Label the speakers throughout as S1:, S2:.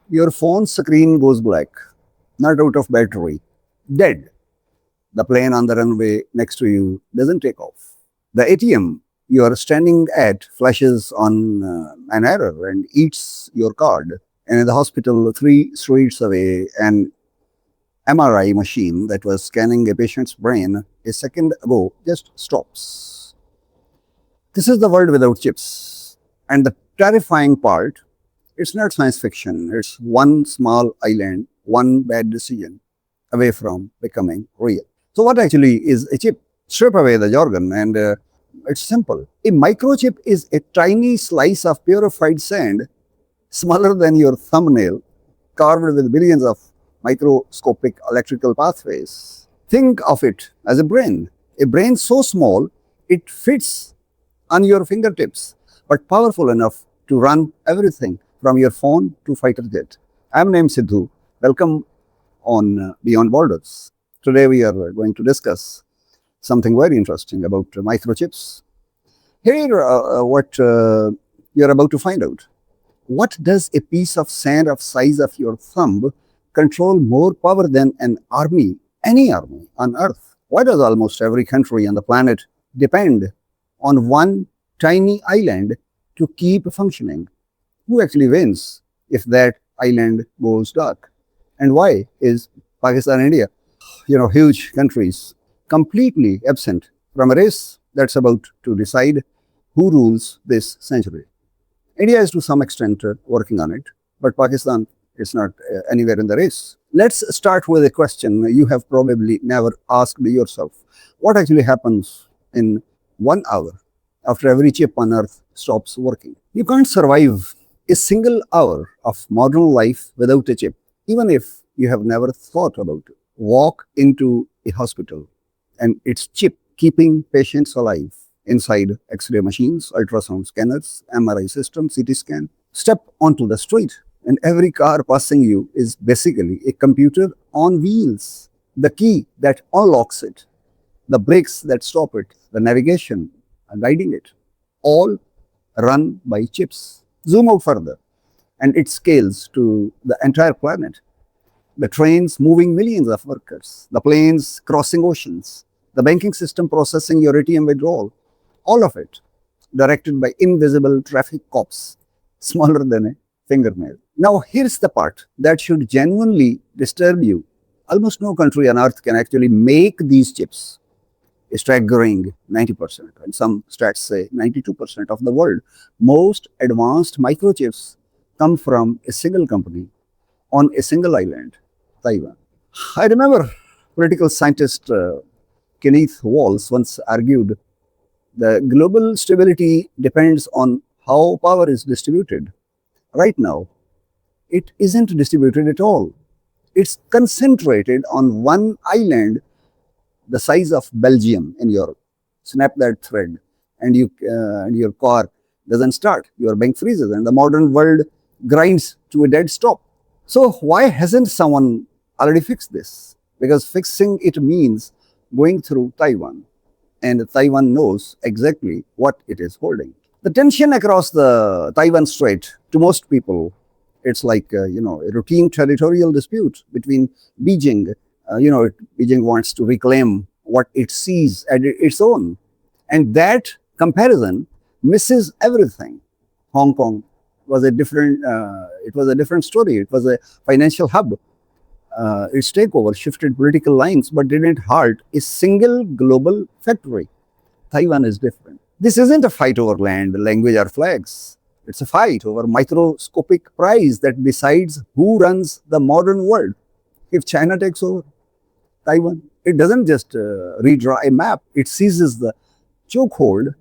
S1: Your phone screen goes black, not out of battery, dead. The plane on the runway next to you doesn't take off. The ATM you are standing at flashes on an error and eats your card. And in the hospital, 3 streets away, an MRI machine that was scanning a patient's brain a second ago just stops. This is the world without chips. And the terrifying part, it's not science fiction. It's one small island, one bad decision away from becoming real. So what actually is a chip? Strip away the jargon and it's simple. A microchip is a tiny slice of purified sand, smaller than your thumbnail, carved with billions of microscopic electrical pathways. Think of it as a brain so small it fits on your fingertips, but powerful enough to run everything from your phone to fighter jet. I'm Naeem Sidhu. Welcome on Beyond Borders. Today we are going to discuss something very interesting about microchips. Here, what you're about to find out. What does a piece of sand of size of your thumb control more power than an army, any army on Earth? Why does almost every country on the planet depend on one tiny island to keep functioning? Who actually wins if that island goes dark? And why is Pakistan and India, huge countries, completely absent from a race that's about to decide who rules this century? India is to some extent working on it, but Pakistan is not anywhere in the race. Let's start with a question you have probably never asked yourself. What actually happens in 1 hour after every chip on Earth stops working? You can't survive a single hour of modern life without a chip, even if you have never thought about it. Walk into a hospital and it's chip keeping patients alive inside X-ray machines, ultrasound scanners, MRI systems, CT scan. Step onto the street and every car passing you is basically a computer on wheels. The key that unlocks it, the brakes that stop it, the navigation guiding it, all run by chips. Zoom out further and it scales to the entire planet. The trains moving millions of workers, the planes crossing oceans, the banking system processing your ATM withdrawal, all of it directed by invisible traffic cops, smaller than a fingernail. Now, here's the part that should genuinely disturb you. Almost no country on Earth can actually make these chips. A staggering 90%, and some stats say 92% of the world. Most advanced microchips come from a single company on a single island, Taiwan. I remember political scientist Kenneth Walls once argued the global stability depends on how power is distributed. Right now, it isn't distributed at all. It's concentrated on one island the size of Belgium in Europe. Snap that thread and your car doesn't start. Your bank freezes and the modern world grinds to a dead stop. So why hasn't someone already fixed this? Because fixing it means going through Taiwan. And Taiwan knows exactly what it is holding. The tension across the Taiwan Strait, to most people, it's like a routine territorial dispute between Beijing. Beijing wants to reclaim what it sees as its own, and that comparison misses everything. Hong Kong was a different. It was a different story. It was a financial hub. Its takeover shifted political lines but didn't halt a single global factory. Taiwan is different. This isn't a fight over land, language, or flags. It's a fight over microscopic prize that decides who runs the modern world. If China takes over Taiwan, it doesn't just redraw a map, it seizes the chokehold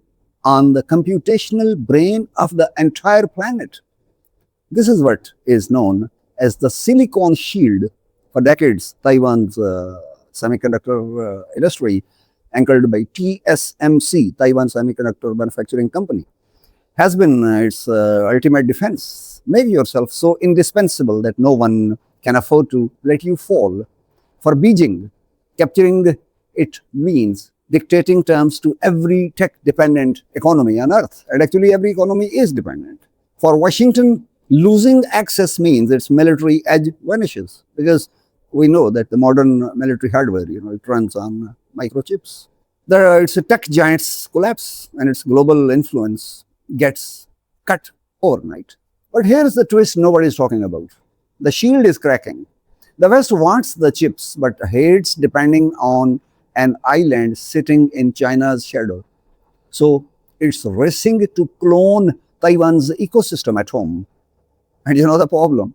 S1: on the computational brain of the entire planet. This is what is known as the Silicon Shield. For decades, Taiwan's semiconductor industry, anchored by TSMC, Taiwan Semiconductor Manufacturing Company, has been its ultimate defense. Make yourself so indispensable that no one can afford to let you fall. For Beijing, capturing it means dictating terms to every tech-dependent economy on Earth. And actually, every economy is dependent. For Washington, Losing access means its military edge vanishes because we know that the modern military hardware, it runs on microchips. Its tech giants collapse and its global influence gets cut overnight. But here's the twist nobody is talking about. The shield is cracking. The West wants the chips but hates depending on an island sitting in China's shadow. So it's racing to clone Taiwan's ecosystem at home. And you know the problem?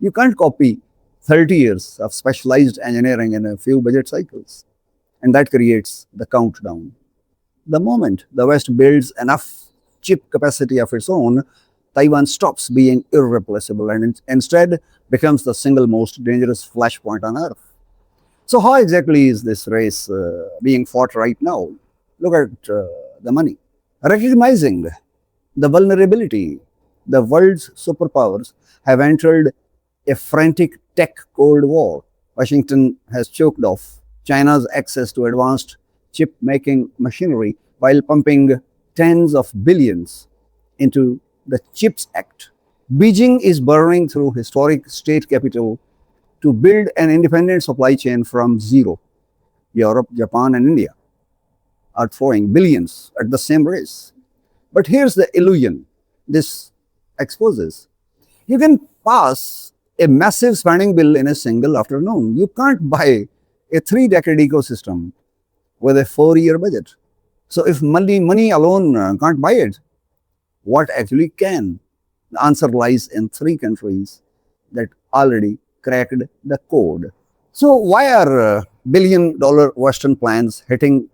S1: You can't copy 30 years of specialized engineering in a few budget cycles. And that creates the countdown. The moment the West builds enough chip capacity of its own, Taiwan stops being irreplaceable and instead becomes the single most dangerous flashpoint on Earth. So, how exactly is this race being fought right now? Look at the money. Recognizing the vulnerability, the world's superpowers have entered a frantic tech Cold War. Washington has choked off China's access to advanced chip making machinery while pumping tens of billions into the CHIPS Act. Beijing is burrowing through historic state capital to build an independent supply chain from zero. Europe, Japan, and India are throwing billions at the same race. But here's the illusion this exposes. You can pass a massive spending bill in a single afternoon. You can't buy a 3-decade ecosystem with a 4-year budget. So if money alone can't buy it, what actually can? The answer lies in 3 countries that already cracked the code. So why are billion-dollar Western plans hitting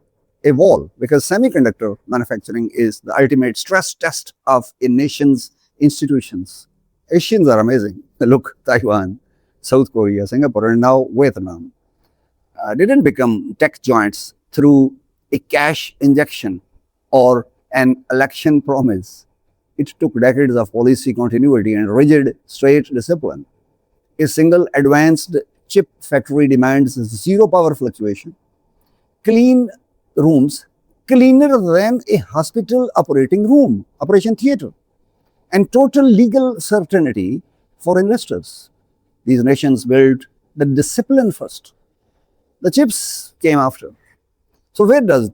S1: a wall? Because semiconductor manufacturing is the ultimate stress test of a nation's institutions. Asians are amazing. Look, Taiwan, South Korea, Singapore, and now Vietnam didn't become tech giants through a cash injection or an election promise. It took decades of policy continuity and rigid state discipline. A single advanced chip factory demands zero power fluctuation, clean rooms, cleaner than a hospital operation theater, and total legal certainty for investors. These nations built the discipline first. The chips came after. So where does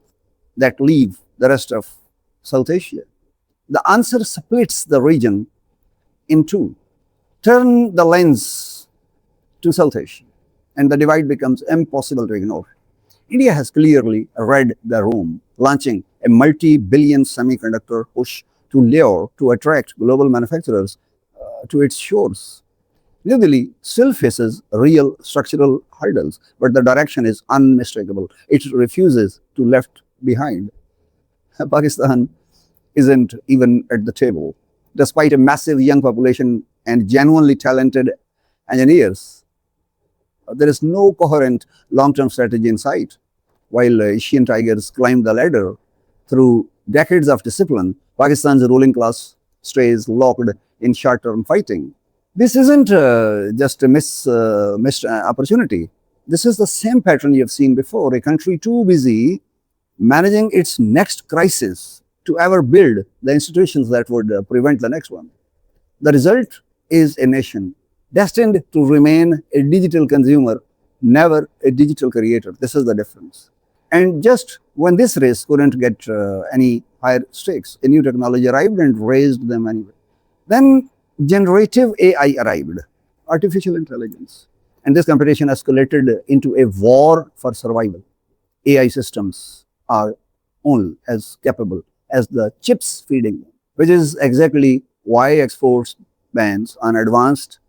S1: that leave the rest of South Asia? The answer splits the region in two. Turn the lens to South Asia, and the divide becomes impossible to ignore. India has clearly read the room, launching a multi-billion semiconductor push to lure to attract global manufacturers to its shores. New Delhi still faces real structural hurdles, but the direction is unmistakable. It refuses to left behind. Pakistan isn't even at the table. Despite a massive young population and genuinely talented engineers, there is no coherent long-term strategy in sight. While Asian tigers climb the ladder through decades of discipline, Pakistan's ruling class stays locked in short-term fighting. This isn't just a missed opportunity. This is the same pattern you have seen before. A country too busy managing its next crisis to ever build the institutions that would prevent the next one. The result is a nation destined to remain a digital consumer, never a digital creator. This is the difference. And just when this race couldn't get any higher stakes, a new technology arrived and raised them anyway. Then generative AI arrived, artificial intelligence. And this competition escalated into a war for survival. AI systems are only as capable as the chips feeding them, which is exactly why exports bans on advanced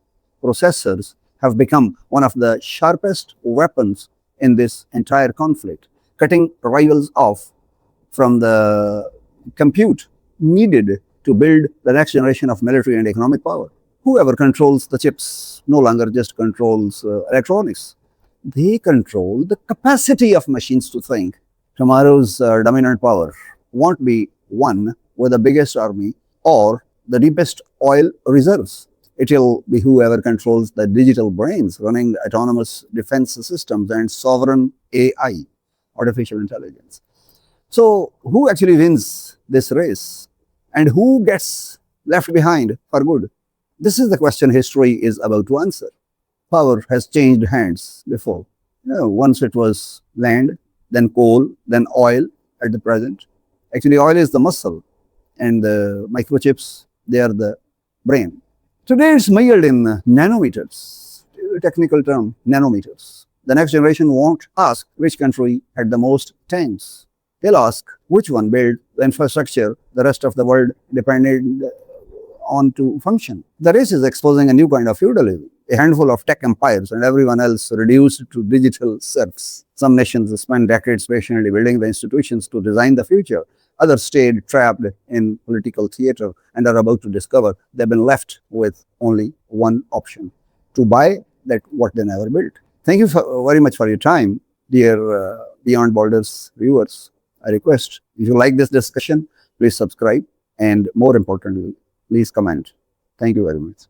S1: processors have become one of the sharpest weapons in this entire conflict, cutting rivals off from the compute needed to build the next generation of military and economic power. Whoever controls the chips no longer just controls electronics. They control the capacity of machines to think. Tomorrow's dominant power won't be won with the biggest army or the deepest oil reserves. It will be whoever controls the digital brains running autonomous defense systems and sovereign AI, artificial intelligence. So, who actually wins this race? And who gets left behind for good? This is the question history is about to answer. Power has changed hands before. Once it was land, then coal, then oil at the present. Actually, oil is the muscle, and the microchips, they are the brain. Today it's measured in nanometers, technical term, nanometers. The next generation won't ask which country had the most tanks. They'll ask which one built the infrastructure the rest of the world depended on to function. The race is exposing a new kind of feudalism. A handful of tech empires and everyone else reduced to digital serfs. Some nations spent decades patiently building the institutions to design the future. Others stayed trapped in political theater and are about to discover they've been left with only one option: to buy that what they never built. Thank you very much for your time, dear Beyond Borders viewers. I request, if you like this discussion, please subscribe, and more importantly, please comment. Thank you very much.